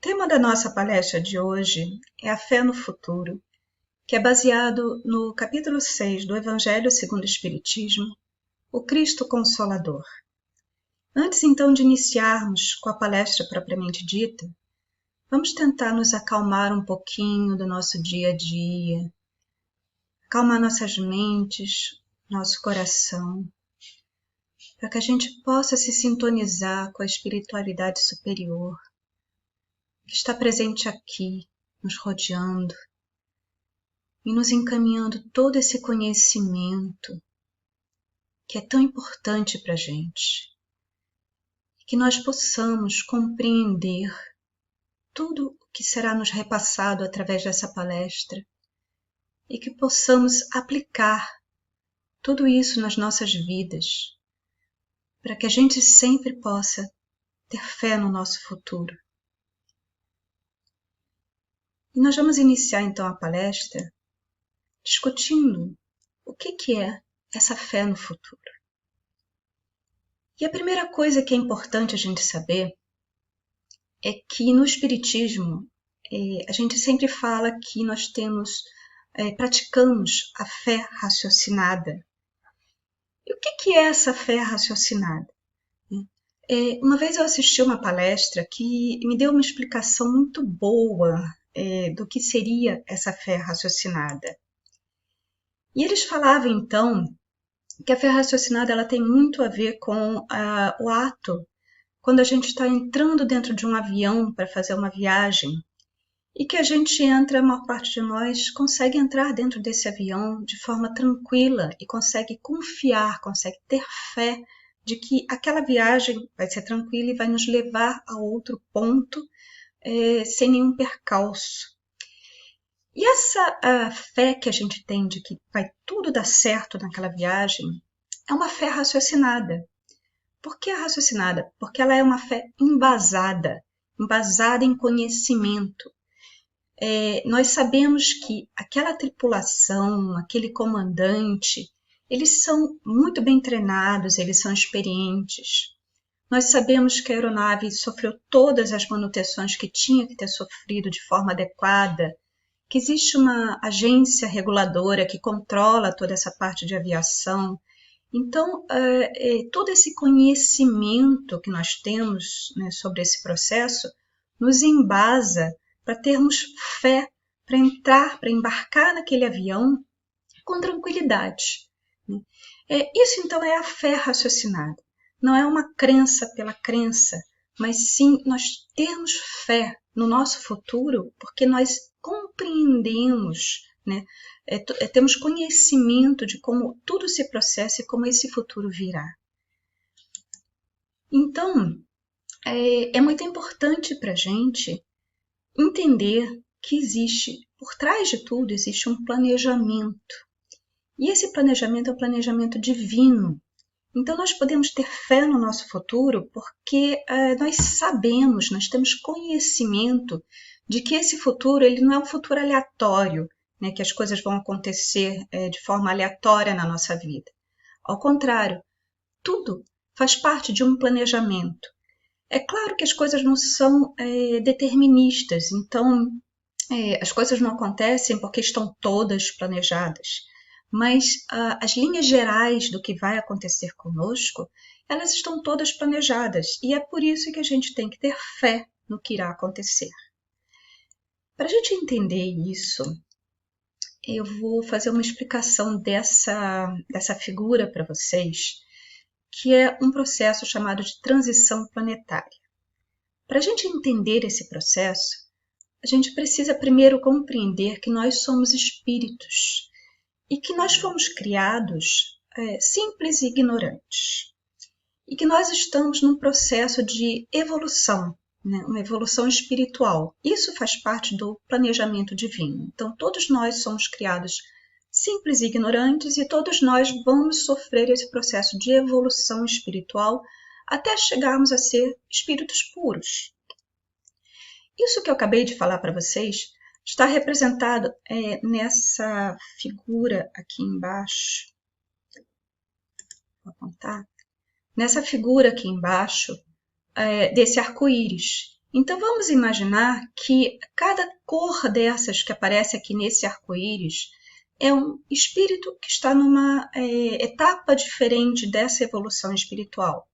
tema da nossa palestra de hoje é a fé no futuro, que é baseado no capítulo 6 do Evangelho segundo o Espiritismo, o Cristo Consolador. Antes então de iniciarmos com a palestra propriamente dita, vamos tentar nos acalmar um pouquinho do nosso dia a dia, acalmar nossas mentes, nosso coração, para que a gente possa se sintonizar com a espiritualidade superior, que está presente aqui, nos rodeando e nos encaminhando todo esse conhecimento que é tão importante para a gente. Que nós possamos compreender tudo o que será nos repassado através dessa palestra e que possamos aplicar tudo isso nas nossas vidas, para que a gente sempre possa ter fé no nosso futuro. E nós vamos iniciar então a palestra discutindo o que é essa fé no futuro. E a primeira coisa que é importante a gente saber é que no Espiritismo a gente sempre fala que nós praticamos a fé raciocinada. E o que é essa fé raciocinada? Uma vez eu assisti uma palestra que me deu uma explicação muito boa do que seria essa fé raciocinada. E eles falavam então que a fé raciocinada ela tem muito a ver com o ato quando a gente está entrando dentro de um avião para fazer uma viagem e que a gente entra, a maior parte de nós consegue entrar dentro desse avião de forma tranquila e consegue confiar, consegue ter fé de que aquela viagem vai ser tranquila e vai nos levar a outro ponto sem nenhum percalço. E essa fé que a gente tem de que vai tudo dar certo naquela viagem é uma fé raciocinada. Por que raciocinada? Porque ela é uma fé embasada em conhecimento. Nós sabemos que aquela tripulação, aquele comandante, eles são muito bem treinados, eles são experientes. Nós sabemos que a aeronave sofreu todas as manutenções que tinha que ter sofrido de forma adequada, que existe uma agência reguladora que controla toda essa parte de aviação. Então, todo esse conhecimento que nós temos, né, sobre esse processo nos embasa para termos fé, para embarcar naquele avião com tranquilidade. Isso então é a fé raciocinada. Não é uma crença pela crença, mas sim nós termos fé no nosso futuro porque nós compreendemos, né? Temos conhecimento de como tudo se processa e como esse futuro virá. Então, é muito importante para a gente entender que por trás de tudo, existe um planejamento. E esse planejamento é o planejamento divino. Então, nós podemos ter fé no nosso futuro porque nós sabemos, nós temos conhecimento de que esse futuro ele não é um futuro aleatório, né, que as coisas vão acontecer de forma aleatória na nossa vida. Ao contrário, tudo faz parte de um planejamento. É claro que as coisas não são deterministas, então as coisas não acontecem porque estão todas planejadas, mas as linhas gerais do que vai acontecer conosco, elas estão todas planejadas e é por isso que a gente tem que ter fé no que irá acontecer. Para a gente entender isso, eu vou fazer uma explicação dessa figura para vocês, que é um processo chamado de transição planetária. Para a gente entender esse processo, a gente precisa primeiro compreender que nós somos espíritos e que nós fomos criados simples e ignorantes e que nós estamos num processo de evolução, né? Uma evolução espiritual. Isso faz parte do planejamento divino. Então, todos nós somos criados simples e ignorantes e todos nós vamos sofrer esse processo de evolução espiritual até chegarmos a ser espíritos puros. Isso que eu acabei de falar para vocês está representado nessa figura aqui embaixo. Vou apontar. Nessa figura aqui embaixo desse arco-íris. Então vamos imaginar que cada cor dessas que aparece aqui nesse arco-íris é um espírito que está numa etapa diferente dessa evolução espiritual.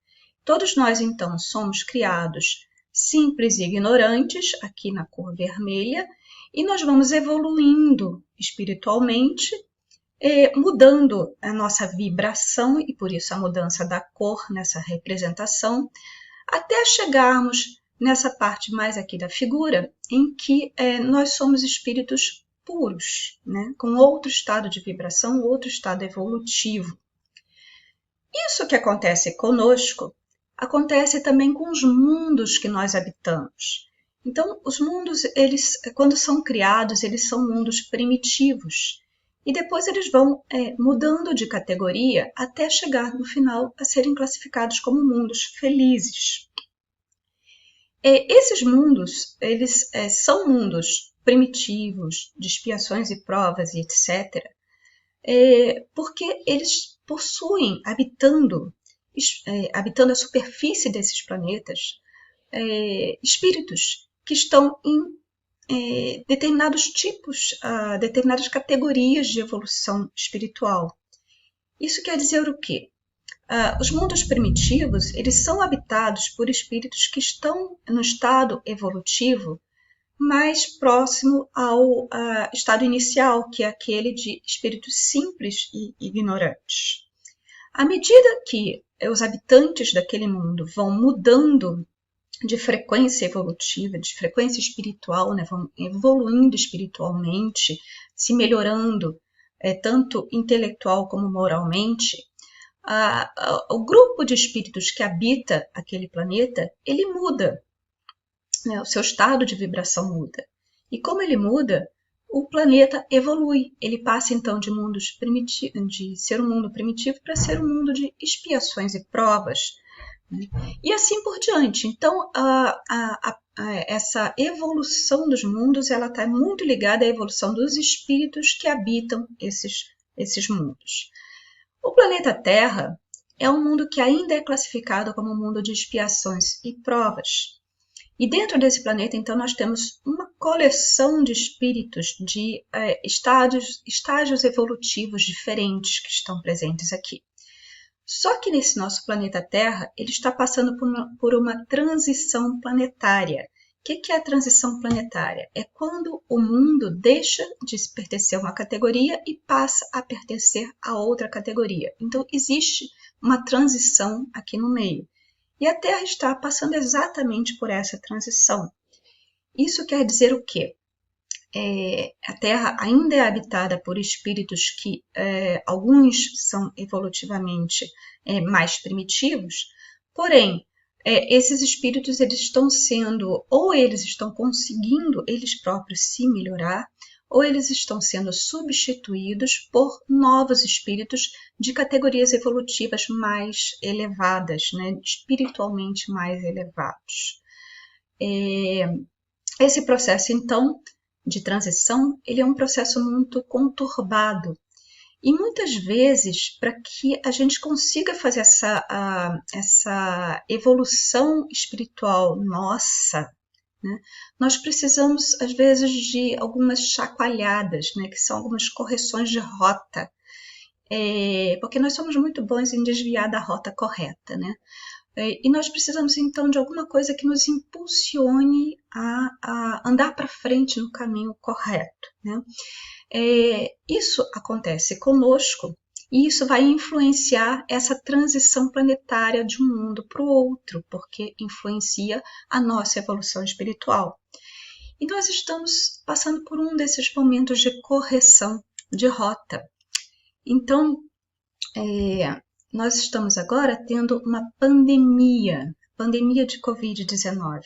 Todos nós, então, somos criados simples e ignorantes, aqui na cor vermelha, e nós vamos evoluindo espiritualmente, mudando a nossa vibração, e por isso a mudança da cor nessa representação, até chegarmos nessa parte mais aqui da figura, em que nós somos espíritos puros, né? Com outro estado de vibração, outro estado evolutivo. Isso que acontece conosco, acontece também com os mundos que nós habitamos. Então, os mundos, eles, quando são criados, eles são mundos primitivos. E depois eles vão mudando de categoria até chegar no final a serem classificados como mundos felizes. Esses mundos, eles são mundos primitivos, de expiações e provas e etc., porque eles possuem, habitando a superfície desses planetas, espíritos que estão em determinados tipos, determinadas categorias de evolução espiritual. Isso quer dizer o quê? Os mundos primitivos, eles são habitados por espíritos que estão no estado evolutivo mais próximo ao estado inicial, que é aquele de espíritos simples e ignorantes. À medida que os habitantes daquele mundo vão mudando de frequência evolutiva, de frequência espiritual, né, vão evoluindo espiritualmente, se melhorando, tanto intelectual como moralmente, o grupo de espíritos que habita aquele planeta, ele muda, né, o seu estado de vibração muda. E como ele muda, o planeta evolui. Ele passa então de ser um mundo primitivo para ser um mundo de expiações e provas, né? E assim por diante. Então, essa evolução dos mundos, ela está muito ligada à evolução dos espíritos que habitam esses mundos. O planeta Terra é um mundo que ainda é classificado como um mundo de expiações e provas. E dentro desse planeta, então, nós temos uma coleção de espíritos de estágios evolutivos diferentes que estão presentes aqui. Só que nesse nosso planeta Terra, ele está passando por uma transição planetária. O que é a transição planetária? É quando o mundo deixa de pertencer a uma categoria e passa a pertencer a outra categoria. Então, existe uma transição aqui no meio. E a Terra está passando exatamente por essa transição. Isso quer dizer o quê? A Terra ainda é habitada por espíritos que alguns são evolutivamente mais primitivos, porém, esses espíritos eles estão sendo, ou eles estão conseguindo eles próprios se melhorar, ou eles estão sendo substituídos por novos espíritos de categorias evolutivas mais elevadas, né, espiritualmente mais elevados. Esse processo, então, de transição, ele é um processo muito conturbado. E muitas vezes, para que a gente consiga fazer essa evolução espiritual nossa, né, nós precisamos, às vezes, de algumas chacoalhadas, né, que são algumas correções de rota, porque nós somos muito bons em desviar da rota correta, né? E nós precisamos, então, de alguma coisa que nos impulsione a andar para frente no caminho correto, né? Isso acontece conosco e isso vai influenciar essa transição planetária de um mundo para o outro, porque influencia a nossa evolução espiritual. E nós estamos passando por um desses momentos de correção de rota. Então, nós estamos agora tendo uma pandemia de Covid-19.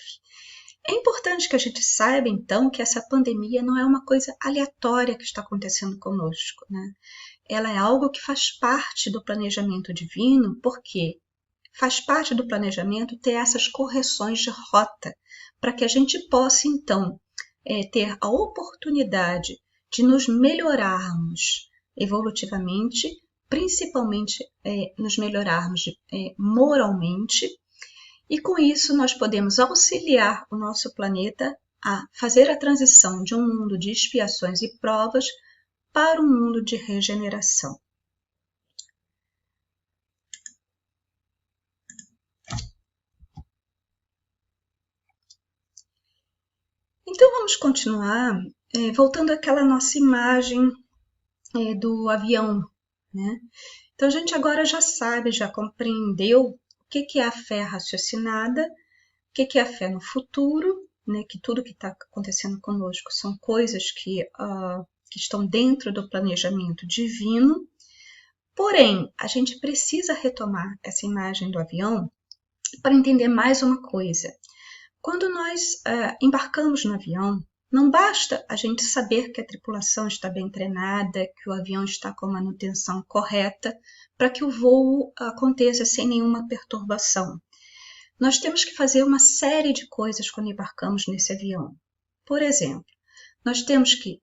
É importante que a gente saiba, então, que essa pandemia não é uma coisa aleatória que está acontecendo conosco, né? Ela é algo que faz parte do planejamento divino, porque faz parte do planejamento ter essas correções de rota, para que a gente possa, então, ter a oportunidade de nos melhorarmos evolutivamente, principalmente nos melhorarmos moralmente, E com isso nós podemos auxiliar o nosso planeta a fazer a transição de um mundo de expiações e provas para um mundo de regeneração. Então vamos continuar voltando àquela nossa imagem do avião, né? Então a gente agora já sabe, já compreendeu o que é a fé raciocinada, o que é a fé no futuro, né? Que tudo que está acontecendo conosco são coisas que estão dentro do planejamento divino. Porém, a gente precisa retomar essa imagem do avião para entender mais uma coisa. Quando nós embarcamos no avião, não basta a gente saber que a tripulação está bem treinada, que o avião está com a manutenção correta, para que o voo aconteça sem nenhuma perturbação. Nós temos que fazer uma série de coisas quando embarcamos nesse avião. Por exemplo, nós temos que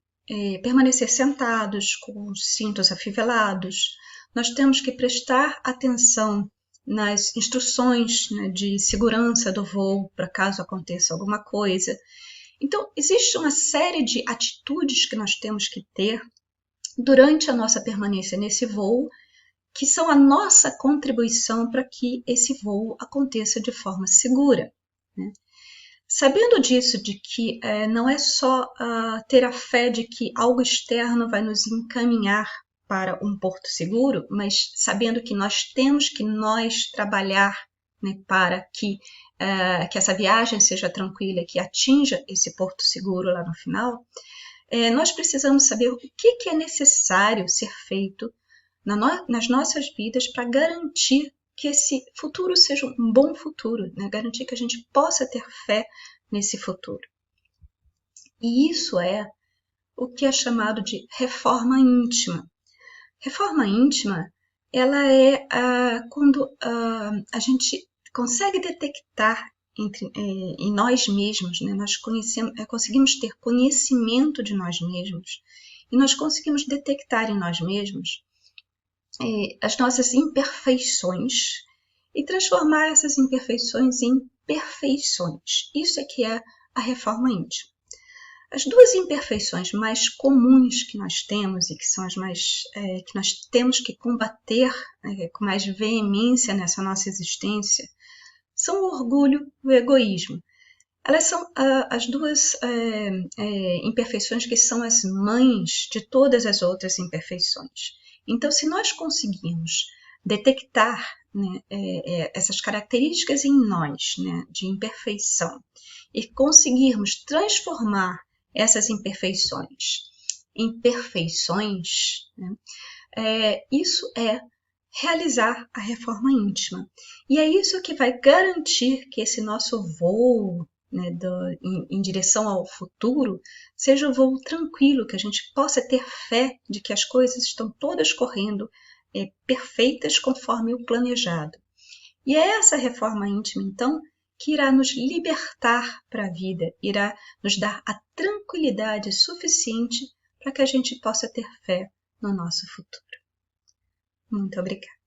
permanecer sentados com os cintos afivelados, nós temos que prestar atenção nas instruções, né, de segurança do voo, para caso aconteça alguma coisa. Então, existe uma série de atitudes que nós temos que ter durante a nossa permanência nesse voo, que são a nossa contribuição para que esse voo aconteça de forma segura, né? Sabendo disso, de que não é só ter a fé de que algo externo vai nos encaminhar para um porto seguro, mas sabendo que nós temos que trabalhar, né, para que essa viagem seja tranquila, que atinja esse porto seguro lá no final, nós precisamos saber o que é necessário ser feito nas nossas vidas para garantir que esse futuro seja um bom futuro, né? Garantir que a gente possa ter fé nesse futuro. E isso é o que é chamado de reforma íntima. Reforma íntima, ela é quando a gente consegue detectar em nós mesmos, né? Nós conseguimos ter conhecimento de nós mesmos e nós conseguimos detectar em nós mesmos as nossas imperfeições e transformar essas imperfeições em perfeições. Isso é que é a reforma íntima. As duas imperfeições mais comuns que nós temos e que são as mais que nós temos que combater com mais veemência nessa nossa existência são o orgulho e o egoísmo. Elas são as duas imperfeições que são as mães de todas as outras imperfeições. Então, se nós conseguirmos detectar, né, essas características em nós, né, de imperfeição e conseguirmos transformar essas imperfeições em perfeições, né, isso é realizar a reforma íntima. E é isso que vai garantir que esse nosso voo, né, em direção ao futuro seja um voo tranquilo, que a gente possa ter fé de que as coisas estão todas correndo perfeitas conforme o planejado. E é essa reforma íntima, então, que irá nos libertar para a vida, irá nos dar a tranquilidade suficiente para que a gente possa ter fé no nosso futuro. Muito obrigada.